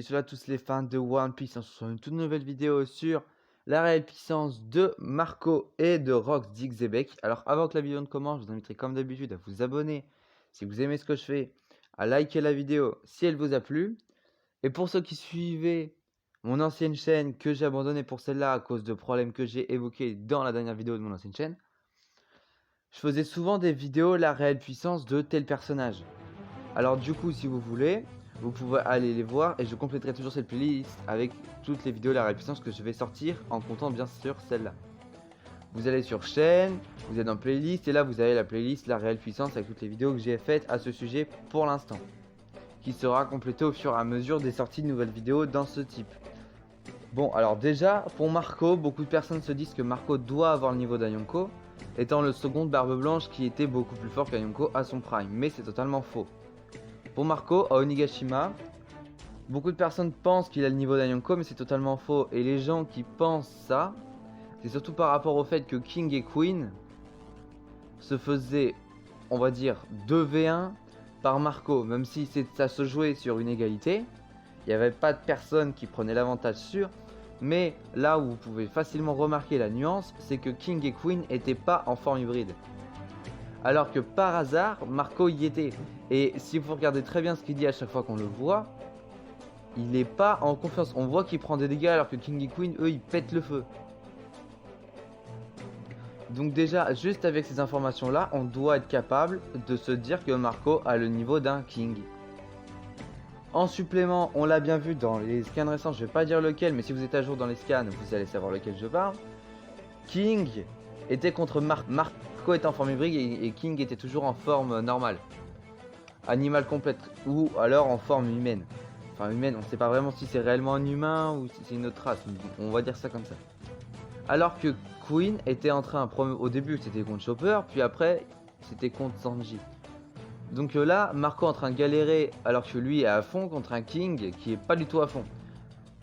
cela à tous les fans de One Piece. On se retrouve dans une toute nouvelle vidéo sur la réelle puissance de Marco et de Rox Dixebeck. Alors avant que la vidéo ne commence, je vous inviterai comme d'habitude à vous abonner si vous aimez ce que je fais, à liker la vidéo si elle vous a plu. Et pour ceux qui suivaient mon ancienne chaîne que j'ai abandonnée pour celle-là à cause de problèmes que j'ai évoqués dans la dernière vidéo de mon ancienne chaîne, je faisais souvent des vidéos la réelle puissance de tel personnage. Alors du coup, si vous voulez, vous pouvez aller les voir et je compléterai toujours cette playlist avec toutes les vidéos de la réelle puissance que je vais sortir en comptant bien sûr celle-là. Vous allez sur chaîne, vous êtes dans playlist et là vous avez la playlist la réelle puissance avec toutes les vidéos que j'ai faites à ce sujet pour l'instant, qui sera complétée au fur et à mesure des sorties de nouvelles vidéos dans ce type. Bon, alors déjà, pour Marco, beaucoup de personnes se disent que Marco doit avoir le niveau d'un Yonko, étant le second de Barbe Blanche qui était beaucoup plus fort qu'un Yonko à son prime, mais c'est totalement faux. Pour Marco, à Onigashima, beaucoup de personnes pensent qu'il a le niveau d'un Yonko, mais c'est totalement faux. Et les gens qui pensent ça, c'est surtout par rapport au fait que King et Queen se faisaient, on va dire, 2v1 par Marco. Même si ça se jouait sur une égalité, il n'y avait pas de personne qui prenait l'avantage sûr. Mais là où vous pouvez facilement remarquer la nuance, c'est que King et Queen n'étaient pas en forme hybride. Alors que par hasard, Marco y était. Et si vous regardez très bien ce qu'il dit à chaque fois qu'on le voit, il n'est pas en confiance. On voit qu'il prend des dégâts alors que King et Queen, eux, ils pètent le feu. Donc déjà, juste avec ces informations-là, on doit être capable de se dire que Marco a le niveau d'un King. En supplément, on l'a bien vu dans les scans récents, je vais pas dire lequel, mais si vous êtes à jour dans les scans, vous allez savoir lequel je parle. King était contre Marco était en forme hybride et King était toujours en forme normale. Animal complète ou alors en forme humaine. Enfin humaine, on sait pas vraiment si c'est réellement un humain ou si c'est une autre race, on va dire ça comme ça. Alors que Queen était en train, au début c'était contre Chopper, puis après c'était contre Sanji. Donc là, Marco est en train de galérer alors que lui est à fond contre un King qui est pas du tout à fond.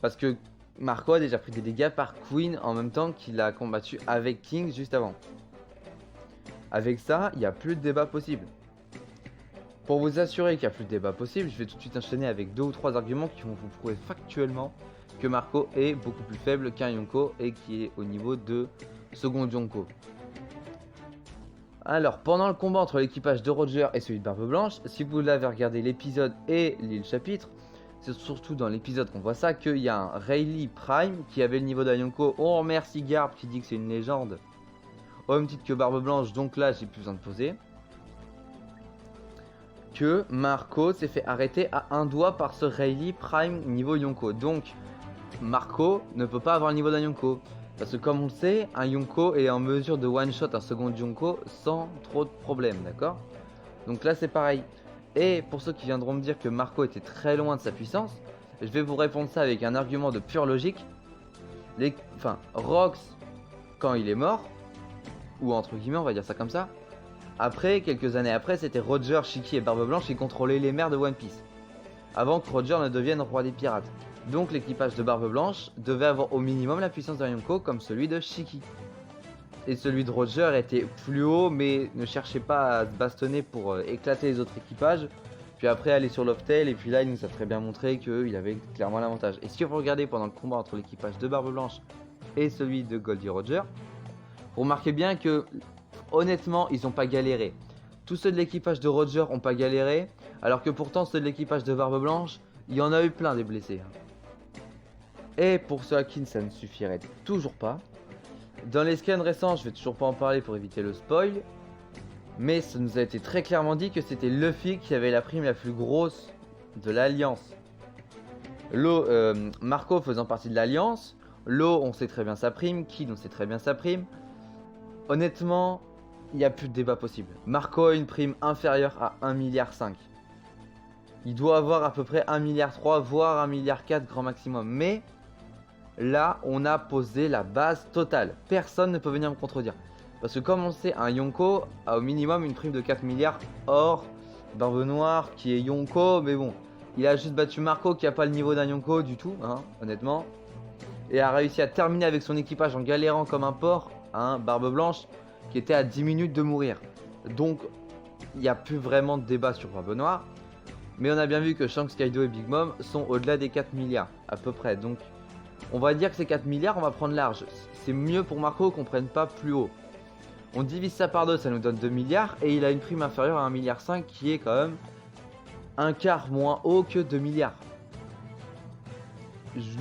Parce que Marco a déjà pris des dégâts par Queen en même temps qu'il a combattu avec King juste avant. Avec ça, il n'y a plus de débat possible. Pour vous assurer qu'il n'y a plus de débat possible, je vais tout de suite enchaîner avec 2 ou 3 arguments qui vont vous prouver factuellement que Marco est beaucoup plus faible qu'un Yonko et qui est au niveau de second Yonko. Alors, pendant le combat entre l'équipage de Roger et celui de Barbe Blanche, si vous l'avez regardé l'épisode et le chapitre, c'est surtout dans l'épisode qu'on voit ça, qu'il y a un Rayleigh Prime qui avait le niveau d'un Yonko. On remercie Garp qui dit que c'est une légende, au même titre que Barbe Blanche, donc là j'ai plus besoin de poser. Que Marco s'est fait arrêter à un doigt par ce Rayleigh Prime niveau Yonko. Donc, Marco ne peut pas avoir le niveau d'un Yonko. Parce que comme on le sait, un Yonko est en mesure de one-shot un second Yonko sans trop de problèmes, d'accord? Donc là c'est pareil. Et pour ceux qui viendront me dire que Marco était très loin de sa puissance, je vais vous répondre ça avec un argument de pure logique. Rox, quand il est mort, ou entre guillemets on va dire ça comme ça, après, quelques années après, c'était Roger, Shiki et Barbe Blanche qui contrôlaient les mers de One Piece. Avant que Roger ne devienne roi des pirates. Donc l'équipage de Barbe Blanche devait avoir au minimum la puissance d'un Yonko comme celui de Shiki. Et celui de Roger était plus haut mais ne cherchait pas à se bastonner pour éclater les autres équipages. Puis après aller sur Loftel et puis là il nous a très bien montré qu'il avait clairement l'avantage. Et si vous regardez pendant le combat entre l'équipage de Barbe Blanche et celui de Goldie Roger, vous remarquez bien que honnêtement ils n'ont pas galéré. Tous ceux de l'équipage de Roger n'ont pas galéré, alors que pourtant ceux de l'équipage de Barbe Blanche, il y en a eu plein des blessés. Et pour ceux à qui ça ne suffirait toujours pas, dans les scans récents, je vais toujours pas en parler pour éviter le spoil, mais ça nous a été très clairement dit que c'était Luffy qui avait la prime la plus grosse de l'Alliance. Marco faisant partie de l'Alliance, Law on sait très bien sa prime, Kid on sait très bien sa prime. Honnêtement, il n'y a plus de débat possible. Marco a une prime inférieure à 1,5 milliard. Il doit avoir à peu près 1,3 milliard, voire 1,4 milliard grand maximum. Mais là, on a posé la base totale. Personne ne peut venir me contredire. Parce que comme on sait, un Yonko a au minimum une prime de 4 milliards hors Barbe Noire qui est Yonko. Mais bon, il a juste battu Marco qui n'a pas le niveau d'un Yonko du tout, hein, honnêtement. Et a réussi à terminer avec son équipage en galérant comme un porc, hein, Barbe Blanche, qui était à 10 minutes de mourir. Donc, il n'y a plus vraiment de débat sur Barbe Noire. Mais on a bien vu que Shanks, Kaido et Big Mom sont au-delà des 4 milliards, à peu près. Donc, on va dire que c'est 4 milliards, on va prendre large. C'est mieux pour Marco qu'on prenne pas plus haut. On divise ça par 2, ça nous donne 2 milliards. Et il a une prime inférieure à 1,5 milliard, qui est quand même un quart moins haut que 2 milliards.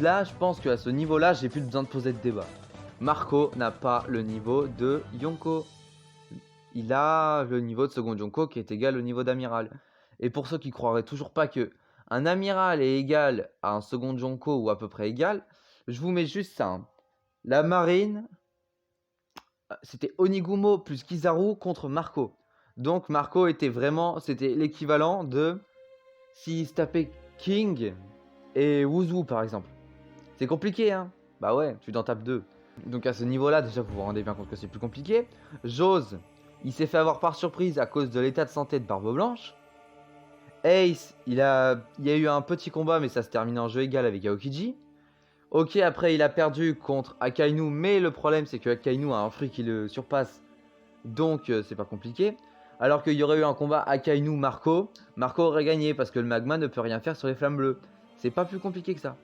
Là, je pense qu'à ce niveau-là, j'ai plus besoin de poser de débat. Marco n'a pas le niveau de Yonko. Il a le niveau de second Yonko qui est égal au niveau d'amiral. Et pour ceux qui croiraient toujours pas que un amiral est égal à un second Yonko ou à peu près égal, je vous mets juste ça. Hein. La marine, c'était Onigumo plus Kizaru contre Marco. Donc Marco était vraiment, c'était l'équivalent de s'il se tapait King et Wuzu par exemple. C'est compliqué, hein? Bah ouais, tu t'en tapes 2. Donc à ce niveau-là, déjà vous vous rendez bien compte que c'est plus compliqué. Jose, il s'est fait avoir par surprise à cause de l'état de santé de Barbe Blanche. Ace, il y a eu un petit combat, mais ça se termine en jeu égal avec Aokiji. Ok, après il a perdu contre Akainu, mais le problème c'est que Akainu a un fruit qui le surpasse, donc c'est pas compliqué. Alors qu'il y aurait eu un combat Akainu-Marco, Marco aurait gagné parce que le magma ne peut rien faire sur les flammes bleues. C'est pas plus compliqué que ça.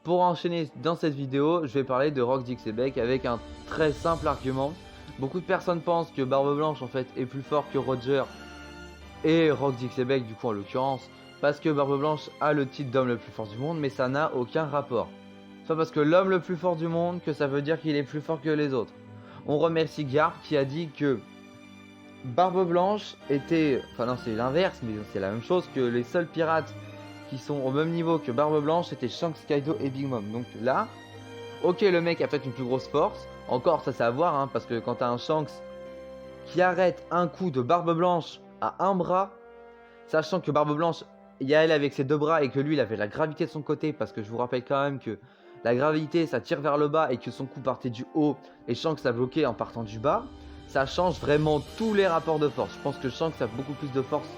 Pour enchaîner dans cette vidéo, je vais parler de Rox Dixiebeck avec un très simple argument. Beaucoup de personnes pensent que Barbe Blanche en fait est plus fort que Roger et Rox Dixiebeck du coup en l'occurrence, parce que Barbe Blanche a le titre d'homme le plus fort du monde, mais ça n'a aucun rapport. Soit parce que l'homme le plus fort du monde, que ça veut dire qu'il est plus fort que les autres. On remercie Garp qui a dit que Barbe Blanche était... Enfin non, c'est l'inverse, mais c'est la même chose, que les seuls pirates qui sont au même niveau que Barbe Blanche c'était Shanks, Kaido et Big Mom. Donc là, ok, le mec a peut-être une plus grosse force. Encore, ça c'est à voir, hein, parce que quand t'as un Shanks qui arrête un coup de Barbe Blanche à un bras, sachant que Barbe Blanche, il y a elle avec ses 2 bras et que lui il avait la gravité de son côté, parce que je vous rappelle quand même que la gravité ça tire vers le bas et que son coup partait du haut et Shanks l'a bloqué en partant du bas, ça change vraiment tous les rapports de force. Je pense que Shanks a beaucoup plus de force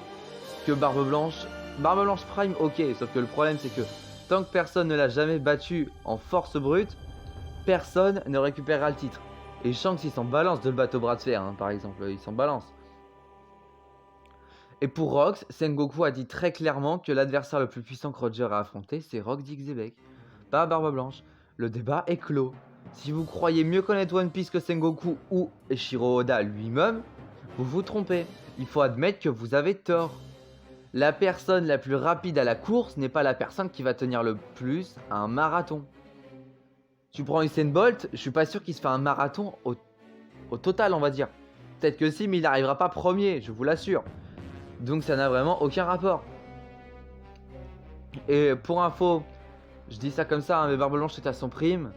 que Barbe Blanche. Barbe Blanche Prime, ok, sauf que le problème c'est que tant que personne ne l'a jamais battu en force brute, personne ne récupérera le titre. Et Shanks il s'en balance de le battre au bras de fer, hein, par exemple, il s'en balance. Et pour Rox, Sengoku a dit très clairement que l'adversaire le plus puissant que Roger a affronté, c'est Rox Dixiebeck, pas Barbe Blanche. Le débat est clos. Si vous croyez mieux connaître One Piece que Sengoku ou Eiichiro Oda lui-même, vous vous trompez. Il faut admettre que vous avez tort. La personne la plus rapide à la course n'est pas la personne qui va tenir le plus à un marathon. Tu prends Usain Bolt, je suis pas sûr qu'il se fait un marathon au total, on va dire. Peut-être que si, mais il n'arrivera pas premier, je vous l'assure. Donc ça n'a vraiment aucun rapport. Et pour info, je dis ça comme ça, hein, mais Barbe Blanche est à son prime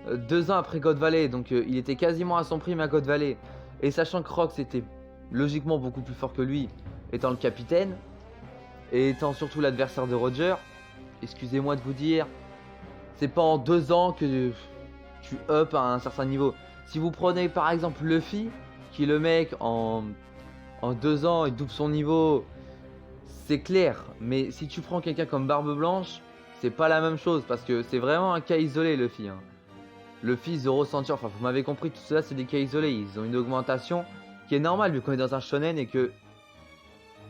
2 ans après God Valley, donc il était quasiment à son prime à God Valley. Et sachant que Rox était logiquement beaucoup plus fort que lui, étant le capitaine, et étant surtout l'adversaire de Roger, excusez-moi de vous dire, c'est pas en 2 ans que tu up à un certain niveau. Si vous prenez par exemple Luffy, qui le mec en 2 ans il double son niveau, c'est clair. Mais si tu prends quelqu'un comme Barbe Blanche, c'est pas la même chose, parce que c'est vraiment un cas isolé Luffy. Hein. Luffy, Zoro, Sancho, enfin vous m'avez compris, tout cela c'est des cas isolés. Ils ont une augmentation qui est normale vu qu'on est dans un shonen et que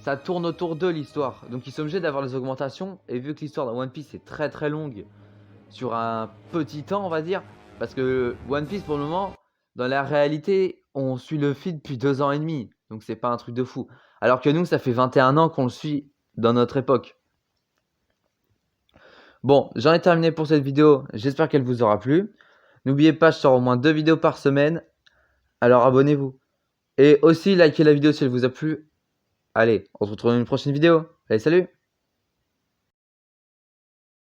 ça tourne autour d'eux l'histoire. Donc ils sont obligés d'avoir les augmentations. Et vu que l'histoire de One Piece est très très longue, sur un petit temps on va dire, parce que One Piece pour le moment, dans la réalité, on suit Luffy depuis 2 ans et demi. Donc c'est pas un truc de fou. Alors que nous, ça fait 21 ans qu'on le suit dans notre époque. Bon, j'en ai terminé pour cette vidéo. J'espère qu'elle vous aura plu. N'oubliez pas, je sors au moins 2 vidéos par semaine. Alors abonnez-vous. Et aussi, likez la vidéo si elle vous a plu. Allez, on se retrouve dans une prochaine vidéo. Allez, salut!